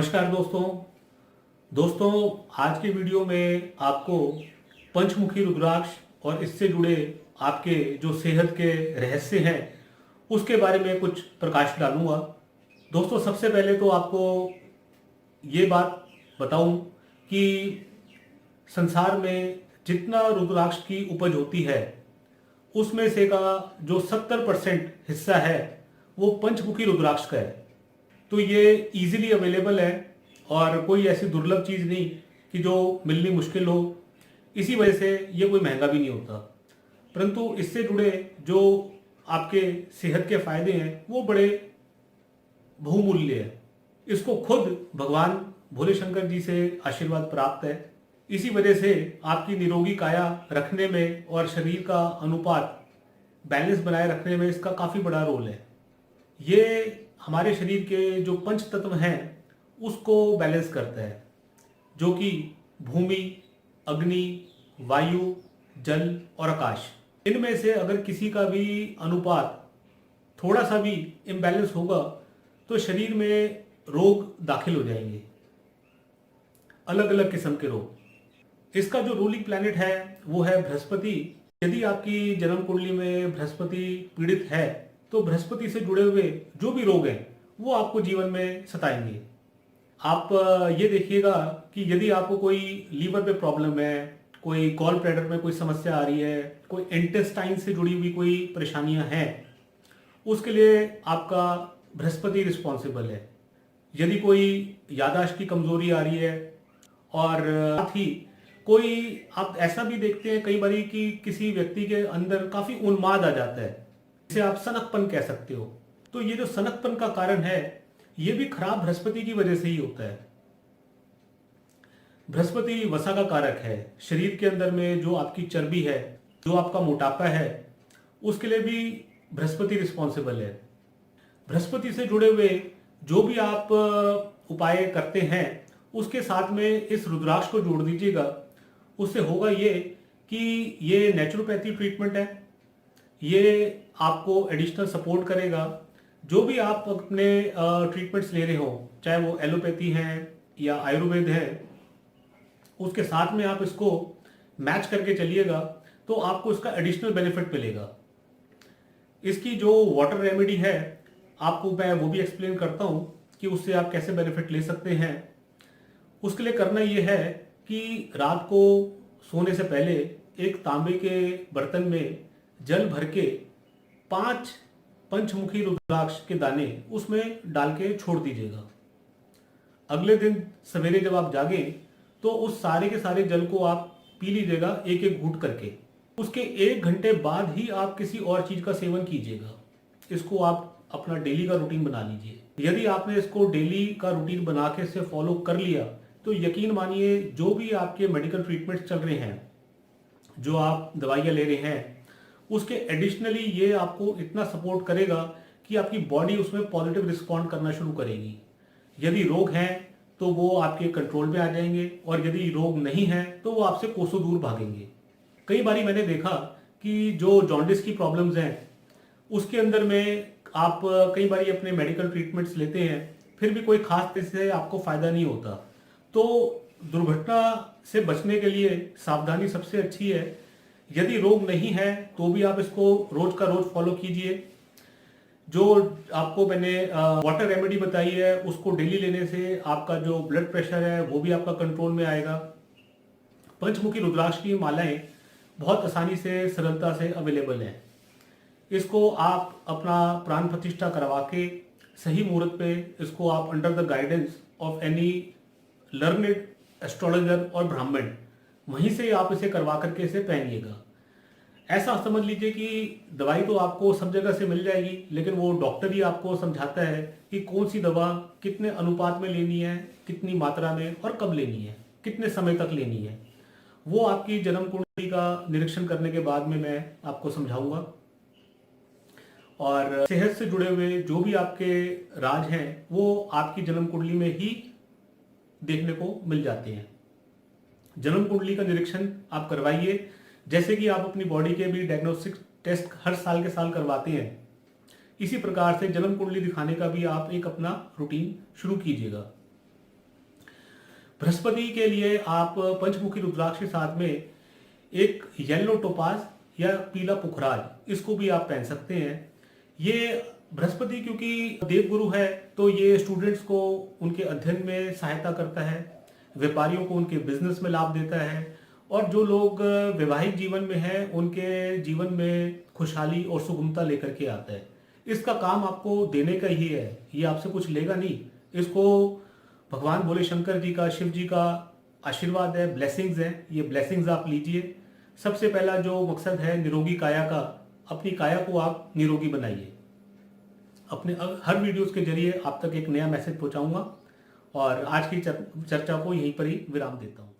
नमस्कार दोस्तों आज के वीडियो में आपको पंचमुखी रुद्राक्ष और इससे जुड़े आपके जो सेहत के रहस्य हैं उसके बारे में कुछ प्रकाश डालूंगा। दोस्तों सबसे पहले तो आपको ये बात बताऊं कि संसार में जितना रुद्राक्ष की उपज होती है उसमें से का जो 70% हिस्सा है वो पंचमुखी रुद्राक्ष का है। तो ये इजीली अवेलेबल है और कोई ऐसी दुर्लभ चीज़ नहीं कि जो मिलनी मुश्किल हो। इसी वजह से ये कोई महंगा भी नहीं होता, परंतु इससे जुड़े जो आपके सेहत के फायदे हैं वो बड़े बहुमूल्य है। इसको खुद भगवान भोले शंकर जी से आशीर्वाद प्राप्त है। इसी वजह से आपकी निरोगी काया रखने में और शरीर का अनुपात बैलेंस बनाए रखने में इसका काफ़ी बड़ा रोल है। ये हमारे शरीर के जो पंच तत्व हैं उसको बैलेंस करता है, जो कि भूमि, अग्नि, वायु, जल और आकाश। इनमें से अगर किसी का भी अनुपात थोड़ा सा भी इम्बैलेंस होगा तो शरीर में रोग दाखिल हो जाएंगे, अलग अलग किस्म के रोग। इसका जो रूलिंग प्लैनेट है वो है बृहस्पति। यदि आपकी जन्म कुंडली में बृहस्पति पीड़ित है तो बृहस्पति से जुड़े हुए जो भी रोग हैं वो आपको जीवन में सताएंगे। आप ये देखिएगा कि यदि आपको कोई लीवर पे प्रॉब्लम है, कोई गॉल ब्लैडर में कोई समस्या आ रही है, कोई इंटेस्टाइन से जुड़ी हुई कोई परेशानियां हैं, उसके लिए आपका बृहस्पति रिस्पॉन्सिबल है। यदि कोई याददाश्त की कमजोरी आ रही है और साथ ही कोई आप ऐसा भी देखते हैं कई बार कि किसी व्यक्ति के अंदर काफी उन्माद आ जाता है, जिसे आप सनकपन कह सकते हो। तो ये जो सनकपन का कारण है ये भी खराब बृहस्पति की वजह से ही होता है। बृहस्पति वसा का कारक है। शरीर के अंदर में जो आपकी चर्बी है, जो आपका मोटापा है, उसके लिए भी बृहस्पति रिस्पॉन्सिबल है। बृहस्पति से जुड़े हुए जो भी आप उपाय करते हैं उसके साथ में इस रुद्राक्ष को जोड़ दीजिएगा। उससे होगा ये कि ये नेचुरोपैथी ट्रीटमेंट है, ये आपको एडिशनल सपोर्ट करेगा। जो भी आप अपने ट्रीटमेंट्स ले रहे हो, चाहे वो एलोपैथी है या आयुर्वेद है, उसके साथ में आप इसको मैच करके चलिएगा तो आपको इसका एडिशनल बेनिफिट मिलेगा। इसकी जो वाटर रेमेडी है आपको मैं वो भी एक्सप्लेन करता हूँ कि उससे आप कैसे बेनिफिट ले सकते हैं। उसके लिए करना ये है कि रात को सोने से पहले एक तांबे के बर्तन में जल भर के 5 पंचमुखी रुद्राक्ष के दाने उसमें डाल के छोड़ दीजिएगा। अगले दिन सवेरे जब आप जागें तो उस सारे के सारे जल को आप पी लीजिएगा एक एक घूंट करके। उसके 1 घंटे बाद ही आप किसी और चीज का सेवन कीजिएगा। इसको आप अपना डेली का रूटीन बना लीजिए। यदि आपने इसको डेली का रूटीन बना के इसे फॉलो कर लिया तो यकीन मानिए जो भी आपके मेडिकल ट्रीटमेंट चल रहे हैं, जो आप दवाइयाँ ले रहे हैं, उसके एडिशनली ये आपको इतना सपोर्ट करेगा कि आपकी बॉडी उसमें पॉजिटिव रिस्पॉन्ड करना शुरू करेगी। यदि रोग हैं तो वो आपके कंट्रोल में आ जाएंगे और यदि रोग नहीं है तो वो आपसे कोसों दूर भागेंगे। कई बारी मैंने देखा कि जो जॉन्डिस की प्रॉब्लम्स हैं उसके अंदर में आप कई बारी अपने मेडिकल ट्रीटमेंट्स लेते हैं, फिर भी कोई खास तरह से आपको फायदा नहीं होता। तो दुर्घटना से बचने के लिए सावधानी सबसे अच्छी है। यदि रोग नहीं है तो भी आप इसको रोज का रोज फॉलो कीजिए। जो आपको मैंने वाटर रेमेडी बताई है उसको डेली लेने से आपका जो ब्लड प्रेशर है वो भी आपका कंट्रोल में आएगा। पंचमुखी रुद्राक्ष की मालाएं बहुत आसानी से, सरलता से अवेलेबल हैं। इसको आप अपना प्राण प्रतिष्ठा करवा के सही मुहूर्त पे इसको आप under the guidance of any learned astrologer और ब्राह्मण वहीं से आप इसे करवा करके इसे पहनिएगा। ऐसा समझ लीजिए कि दवाई तो आपको सब जगह से मिल जाएगी, लेकिन वो डॉक्टर ही आपको समझाता है कि कौन सी दवा कितने अनुपात में लेनी है, कितनी मात्रा में और कब लेनी है, कितने समय तक लेनी है। वो आपकी जन्म कुंडली का निरीक्षण करने के बाद में मैं आपको समझाऊंगा। और सेहत से जुड़े हुए जो भी आपके राज हैं वो आपकी जन्म कुंडली में ही देखने को मिल जाते हैं। जन्म कुंडली का निरीक्षण आप करवाइए, जैसे कि आप अपनी बॉडी के भी डायग्नोस्टिक टेस्ट हर साल के साल करवाते हैं। इसी प्रकार से जन्म कुंडली दिखाने का भी आप एक अपना रूटीन शुरू कीजिएगा। बृहस्पति के लिए आप पंचमुखी रुद्राक्ष के साथ में एक येलो टोपाज या पीला पुखराज इसको भी आप पहन सकते हैं। ये बृहस्पति क्योंकि देवगुरु है तो ये स्टूडेंट्स को उनके अध्ययन में सहायता करता है, व्यापारियों को उनके बिजनेस में लाभ देता है, और जो लोग वैवाहिक जीवन में हैं उनके जीवन में खुशहाली और सुगमता लेकर के आता है। इसका काम आपको देने का ही है, ये आपसे कुछ लेगा नहीं। इसको भगवान भोले शंकर जी का, शिव जी का आशीर्वाद है, ब्लेसिंग्स हैं, ये ब्लेसिंग्स आप लीजिए। सबसे पहला जो मकसद है निरोगी काया का, अपनी काया को आप निरोगी बनाइए। अपने हर वीडियोस के जरिए आप तक एक नया मैसेज पहुंचाऊंगा और आज की चर्चा को यहीं पर ही विराम देता हूं।